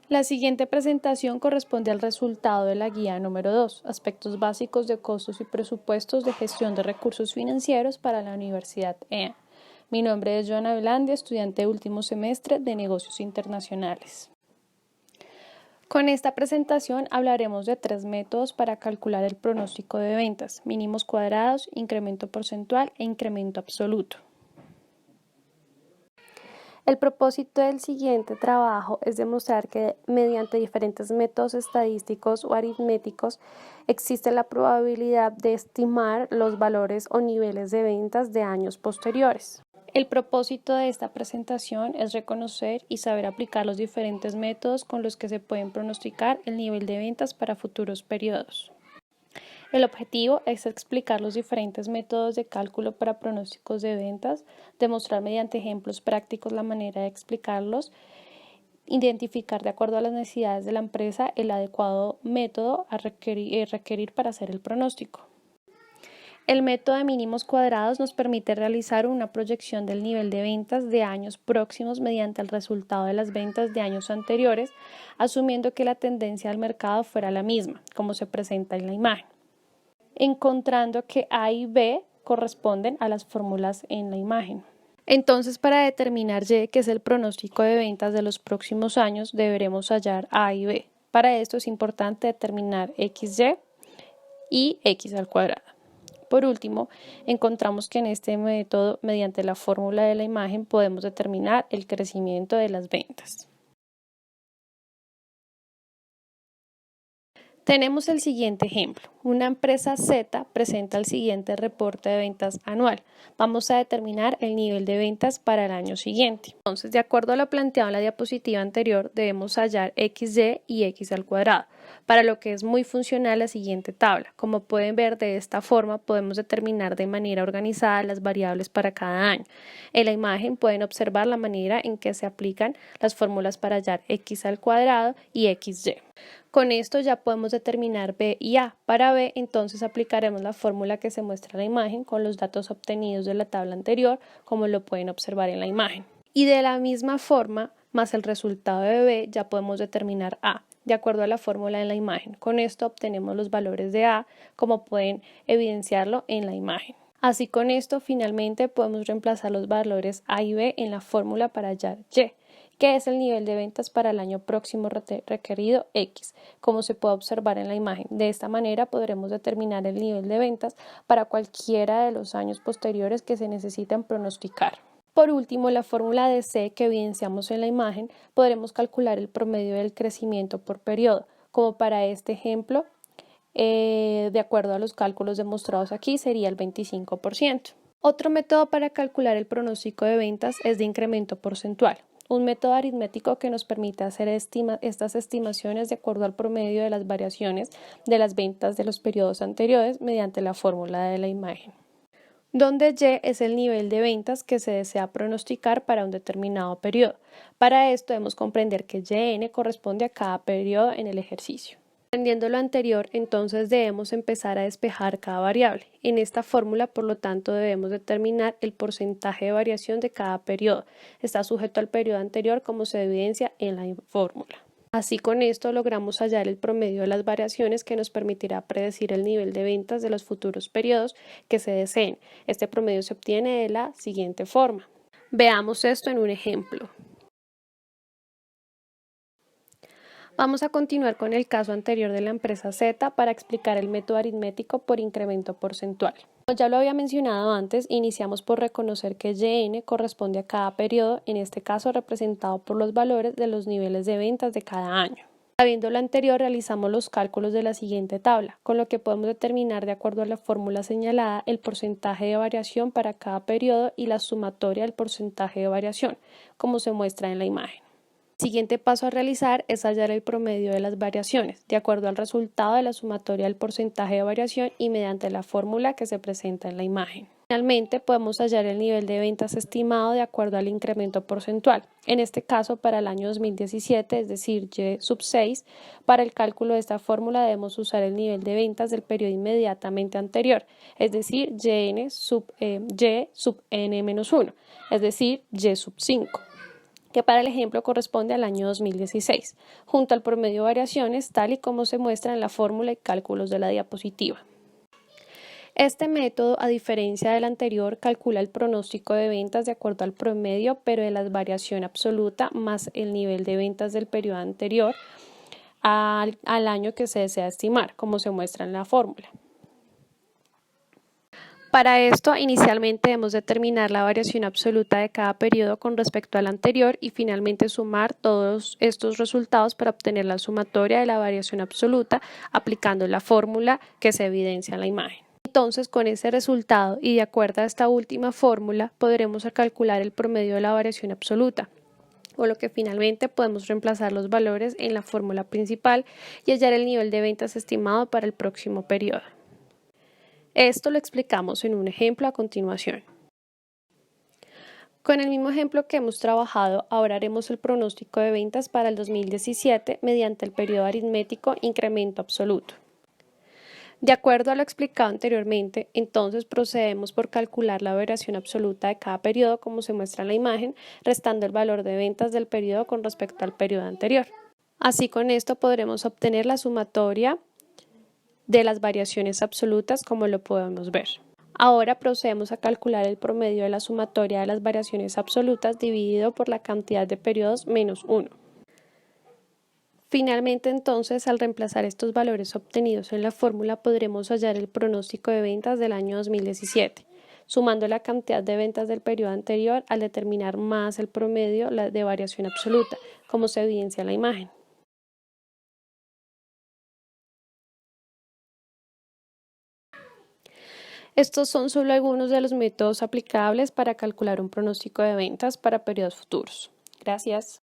La siguiente presentación corresponde al resultado de la guía número 2, aspectos básicos de costos y presupuestos de gestión de recursos financieros para la Universidad EA. Mi nombre es Joana Velandia, estudiante de último semestre de Negocios Internacionales. Con esta presentación hablaremos de 3 métodos para calcular el pronóstico de ventas: mínimos cuadrados, incremento porcentual e incremento absoluto. El propósito del siguiente trabajo es demostrar que mediante diferentes métodos estadísticos o aritméticos existe la probabilidad de estimar los valores o niveles de ventas de años posteriores. El propósito de esta presentación es reconocer y saber aplicar los diferentes métodos con los que se pueden pronosticar el nivel de ventas para futuros periodos. El objetivo es explicar los diferentes métodos de cálculo para pronósticos de ventas, demostrar mediante ejemplos prácticos la manera de explicarlos, identificar de acuerdo a las necesidades de la empresa el adecuado método a requerir para hacer el pronóstico. El método de mínimos cuadrados nos permite realizar una proyección del nivel de ventas de años próximos mediante el resultado de las ventas de años anteriores, asumiendo que la tendencia del mercado fuera la misma, como se presenta en la imagen, encontrando que A y B corresponden a las fórmulas en la imagen. Entonces, para determinar Y, que es el pronóstico de ventas de los próximos años, deberemos hallar A y B. Para esto es importante determinar XY y X al cuadrado. Por último, encontramos que en este método, mediante la fórmula de la imagen, podemos determinar el crecimiento de las ventas. Tenemos el siguiente ejemplo. Una empresa Z presenta el siguiente reporte de ventas anual. Vamos a determinar el nivel de ventas para el año siguiente. Entonces, de acuerdo a lo planteado en la diapositiva anterior, debemos hallar XY y X al cuadrado, para lo que es muy funcional la siguiente tabla. Como pueden ver, de esta forma podemos determinar de manera organizada las variables para cada año. En la imagen pueden observar la manera en que se aplican las fórmulas para hallar X al cuadrado y XY. Con esto ya podemos determinar B y A. Para B, entonces aplicaremos la fórmula que se muestra en la imagen con los datos obtenidos de la tabla anterior, como lo pueden observar en la imagen. Y de la misma forma, más el resultado de B, ya podemos determinar A, de acuerdo a la fórmula en la imagen. Con esto obtenemos los valores de A, como pueden evidenciarlo en la imagen. Así, con esto finalmente podemos reemplazar los valores A y B en la fórmula para hallar Y, que es el nivel de ventas para el año próximo requerido X, como se puede observar en la imagen. De esta manera podremos determinar el nivel de ventas para cualquiera de los años posteriores que se necesiten pronosticar. Por último, la fórmula de C que evidenciamos en la imagen, podremos calcular el promedio del crecimiento por periodo, como para este ejemplo, de acuerdo a los cálculos demostrados aquí, sería el 25%. Otro método para calcular el pronóstico de ventas es de incremento porcentual, un método aritmético que nos permite hacer estas estimaciones de acuerdo al promedio de las variaciones de las ventas de los periodos anteriores mediante la fórmula de la imagen, donde Y es el nivel de ventas que se desea pronosticar para un determinado periodo. Para esto debemos comprender que YN corresponde a cada periodo en el ejercicio. Entendiendo lo anterior, entonces debemos empezar a despejar cada variable. En esta fórmula, por lo tanto, debemos determinar el porcentaje de variación de cada periodo. Está sujeto al periodo anterior, como se evidencia en la fórmula. Así, con esto logramos hallar el promedio de las variaciones que nos permitirá predecir el nivel de ventas de los futuros periodos que se deseen. Este promedio se obtiene de la siguiente forma. Veamos esto en un ejemplo. Vamos a continuar con el caso anterior de la empresa Z para explicar el método aritmético por incremento porcentual. Como ya lo había mencionado antes, iniciamos por reconocer que YN corresponde a cada periodo, en este caso representado por los valores de los niveles de ventas de cada año. Sabiendo lo anterior, realizamos los cálculos de la siguiente tabla, con lo que podemos determinar de acuerdo a la fórmula señalada el porcentaje de variación para cada periodo y la sumatoria del porcentaje de variación, como se muestra en la imagen. El siguiente paso a realizar es hallar el promedio de las variaciones, de acuerdo al resultado de la sumatoria del porcentaje de variación y mediante la fórmula que se presenta en la imagen. Finalmente, podemos hallar el nivel de ventas estimado de acuerdo al incremento porcentual. En este caso, para el año 2017, es decir, Y sub 6, para el cálculo de esta fórmula debemos usar el nivel de ventas del periodo inmediatamente anterior, es decir, Y sub n-1, es decir, Y sub 5. que para el ejemplo corresponde al año 2016, junto al promedio de variaciones tal y como se muestra en la fórmula y cálculos de la diapositiva. Este método, a diferencia del anterior, calcula el pronóstico de ventas de acuerdo al promedio, pero de la variación absoluta más el nivel de ventas del periodo anterior al año que se desea estimar, como se muestra en la fórmula. Para esto, inicialmente debemos determinar la variación absoluta de cada periodo con respecto al anterior y finalmente sumar todos estos resultados para obtener la sumatoria de la variación absoluta aplicando la fórmula que se evidencia en la imagen. Entonces, con ese resultado y de acuerdo a esta última fórmula, podremos calcular el promedio de la variación absoluta, con lo que finalmente podemos reemplazar los valores en la fórmula principal y hallar el nivel de ventas estimado para el próximo periodo. Esto lo explicamos en un ejemplo a continuación. Con el mismo ejemplo que hemos trabajado, ahora haremos el pronóstico de ventas para el 2017 mediante el periodo aritmético incremento absoluto. De acuerdo a lo explicado anteriormente, entonces procedemos por calcular la variación absoluta de cada periodo como se muestra en la imagen, restando el valor de ventas del periodo con respecto al periodo anterior. Así con esto podremos obtener la sumatoria de las variaciones absolutas como lo podemos ver. Ahora procedemos a calcular el promedio de la sumatoria de las variaciones absolutas dividido por la cantidad de periodos menos 1. Finalmente, entonces, al reemplazar estos valores obtenidos en la fórmula, podremos hallar el pronóstico de ventas del año 2017, sumando la cantidad de ventas del periodo anterior al determinar más el promedio de variación absoluta, como se evidencia en la imagen. Estos son solo algunos de los métodos aplicables para calcular un pronóstico de ventas para periodos futuros. Gracias.